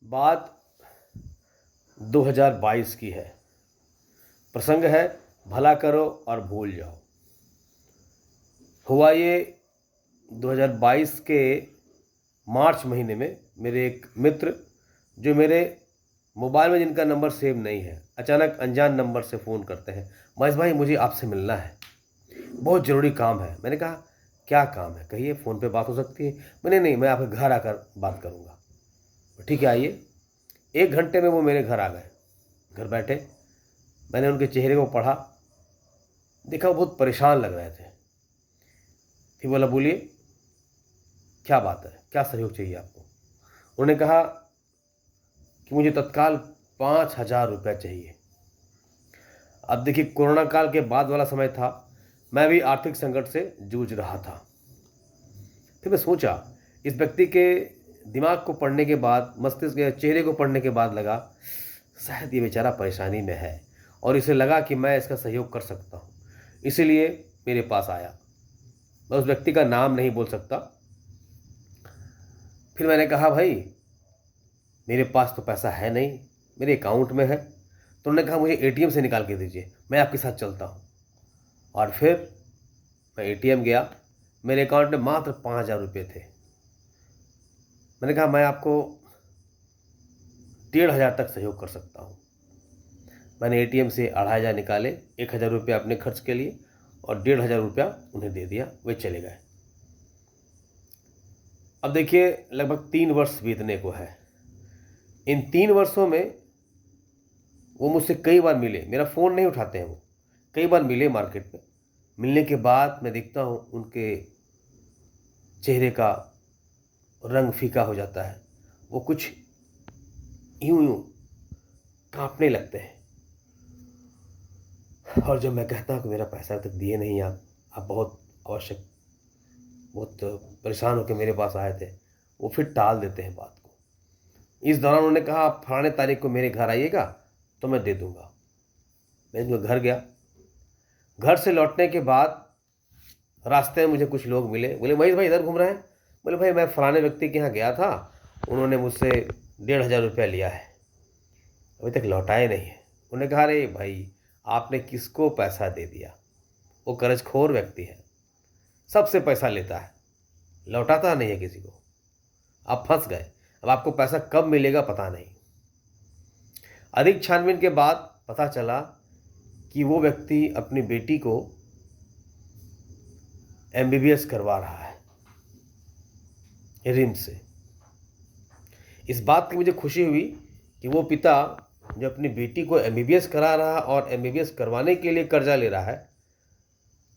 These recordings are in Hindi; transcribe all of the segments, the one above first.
बात 2022 की है। प्रसंग है भला करो और भूल जाओ। हुआ ये 2022 के मार्च महीने में मेरे एक मित्र, जो मेरे मोबाइल में जिनका नंबर सेव नहीं है, अचानक अनजान नंबर से फ़ोन करते हैं, महेश भाई मुझे आपसे मिलना है, बहुत ज़रूरी काम है। मैंने कहा क्या काम है, कहिए, फ़ोन पे बात हो सकती है। मैंने नहीं, मैं आपके घर आकर बात करूँगा। ठीक है, आइए। 1 घंटे में वो मेरे घर आ गए। घर बैठे, मैंने उनके चेहरे को पढ़ा, देखा वो बहुत परेशान लग रहे थे। फिर बोला, बोलिए क्या बात है, क्या सहयोग चाहिए आपको। उन्होंने कहा कि मुझे तत्काल 5,000 रुपये चाहिए। अब देखिए, कोरोना काल के बाद वाला समय था, मैं भी आर्थिक संकट से जूझ रहा था। फिर मैं सोचा, इस व्यक्ति के दिमाग को पढ़ने के बाद, मस्तिष्क के चेहरे को पढ़ने के बाद लगा शायद ये बेचारा परेशानी में है, और इसे लगा कि मैं इसका सहयोग कर सकता हूँ, इसीलिए मेरे पास आया। मैं उस व्यक्ति का नाम नहीं बोल सकता। फिर मैंने कहा, भाई मेरे पास तो पैसा है नहीं, मेरे अकाउंट में है। तो उन्होंने कहा मुझे एटीएम से निकाल के दीजिए, मैं आपके साथ चलता हूँ। और फिर मैं एटीएम गया, मेरे अकाउंट में मात्र 5,000 रुपये थे। मैंने कहा मैं आपको 1,500 तक सहयोग कर सकता हूँ। मैंने एटीएम से 2,500 निकाले, 1,000 रुपया अपने खर्च के लिए और 1,500 रुपया उन्हें दे दिया, वे चले गए। अब देखिए, लगभग 3 वर्ष बीतने को है। इन 3 वर्षों में वो मुझसे कई बार मिले, मेरा फ़ोन नहीं उठाते हैं वो। कई बार मिले मार्केट में। मिलने के बाद मैं देखता हूँ उनके चेहरे का रंग फीका हो जाता है, वो कुछ यूं यूं कांपने लगते हैं। और जब मैं कहता हूँ कि मेरा पैसा तक दिए नहीं आप बहुत आवश्यक, बहुत परेशान होकर मेरे पास आए थे, वो फिर टाल देते हैं बात को। इस दौरान उन्होंने कहा आप फलाने तारीख को मेरे घर आइएगा तो मैं दे दूंगा। मैं उनके घर गया। घर से लौटने के बाद रास्ते में मुझे कुछ लोग मिले, बोले महेश भाई इधर घूम रहे हैं। बोले भाई मैं फलाने व्यक्ति के यहाँ गया था, उन्होंने मुझसे 1,500 रुपया लिया है, अभी तक लौटाए नहीं है। उन्होंने कहा अरे भाई आपने किसको पैसा दे दिया, वो कर्जखोर व्यक्ति है, सबसे पैसा लेता है, लौटाता नहीं है किसी को, आप फंस गए। अब आपको पैसा कब मिलेगा पता नहीं। अधिक छानबीन के बाद पता चला कि वो व्यक्ति अपनी बेटी को एमबीबीएस करवा रहा है रिम्स से। इस बात की मुझे खुशी हुई कि वो पिता जो अपनी बेटी को एमबीबीएस करा रहा है और एमबीबीएस करवाने के लिए कर्जा ले रहा है,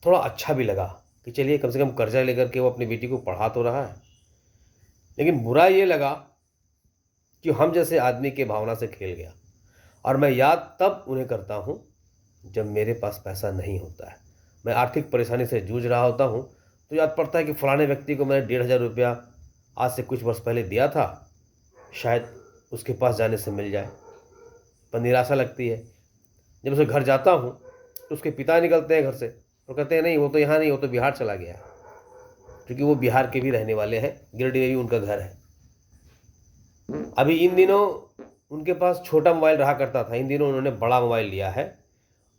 थोड़ा अच्छा भी लगा कि चलिए कम से कम कर्जा लेकर के वो अपनी बेटी को पढ़ा तो रहा है। लेकिन बुरा ये लगा कि हम जैसे आदमी के भावना से खेल गया। और मैं याद तब उन्हें करता हूँ जब मेरे पास पैसा नहीं होता है, मैं आर्थिक परेशानी से जूझ रहा होता हूँ, तो याद पड़ता है कि फलाने व्यक्ति को मैंने 1,500 रुपया आज से कुछ वर्ष पहले दिया था, शायद उसके पास जाने से मिल जाए। पर निराशा लगती है। जब उसे घर जाता हूँ तो उसके पिता निकलते हैं घर से और कहते हैं नहीं वो तो यहाँ नहीं, वो तो बिहार चला गया, क्योंकि वो बिहार के भी रहने वाले हैं, गिरिडीह में भी उनका घर है। अभी इन दिनों उनके पास छोटा मोबाइल रहा करता था, इन दिनों उन्होंने बड़ा मोबाइल लिया है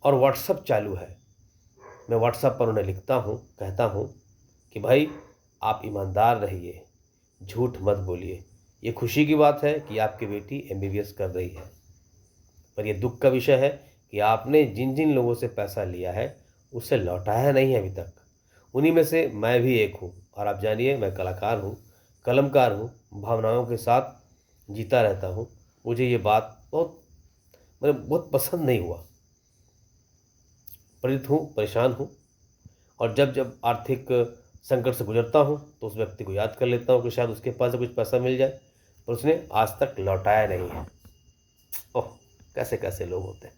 और व्हाट्सअप चालू है। मैं व्हाट्सएप पर उन्हें लिखता हूँ, कहता हूँ कि भाई आप ईमानदार रहिए, झूठ मत बोलिए। ये खुशी की बात है कि आपकी बेटी एमबीबीएस कर रही है, पर यह दुख का विषय है कि आपने जिन जिन लोगों से पैसा लिया है उससे लौटाया नहीं है अभी तक। उन्हीं में से मैं भी एक हूँ। और आप जानिए मैं कलाकार हूँ, कलमकार हूँ, भावनाओं के साथ जीता रहता हूँ। मुझे ये बात बहुत पसंद नहीं हुआ, प्रेरित हूँ, परेशान हूँ। और जब जब आर्थिक संकट से गुजरता हूँ तो उस व्यक्ति को याद कर लेता हूँ कि शायद उसके पास से कुछ पैसा मिल जाए, पर उसने आज तक लौटाया नहीं है। ओह, कैसे कैसे लोग होते हैं।